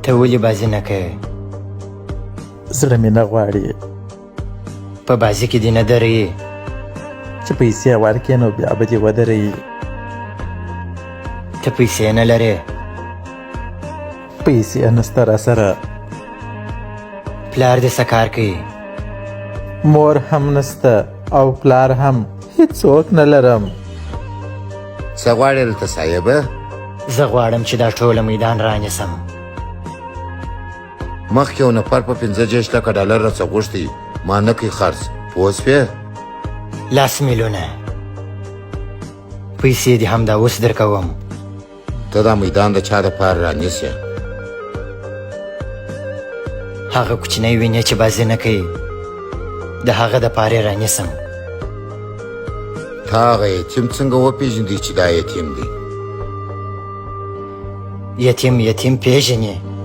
ته ولې بازي نه کوې؟ زړه مې نه غواړي په بازي کې دې نه درېږي چې پیسې ورکړې نو بیا به دې ودرېږي. ته پیسې نه لرې؟ پیسې نسته راسره، پلار دې څه کار کوي؟ مور هم نسته او پلار هم، هیڅوک نه لرم. څه غواړې دلته صاحبه؟ زه غواړم چې دا ټوله میدان رانیسم. مخکې یو نفر په 15 لکه ډالر راڅه غوښتي، ما نه کوي خرڅ، پوه شوې؟ 10 میلیونه پیسې دې همدا اوس درکوم. ته دا میدان د چا دپاره رانیسې؟ هغه کوچنی وینې چې بازي نه کوي د هغه دپاره یې رانیسم. تا هغه یتیم څنګه وپېژندې چې دا یتیم دی؟ یتیم پیژنې؟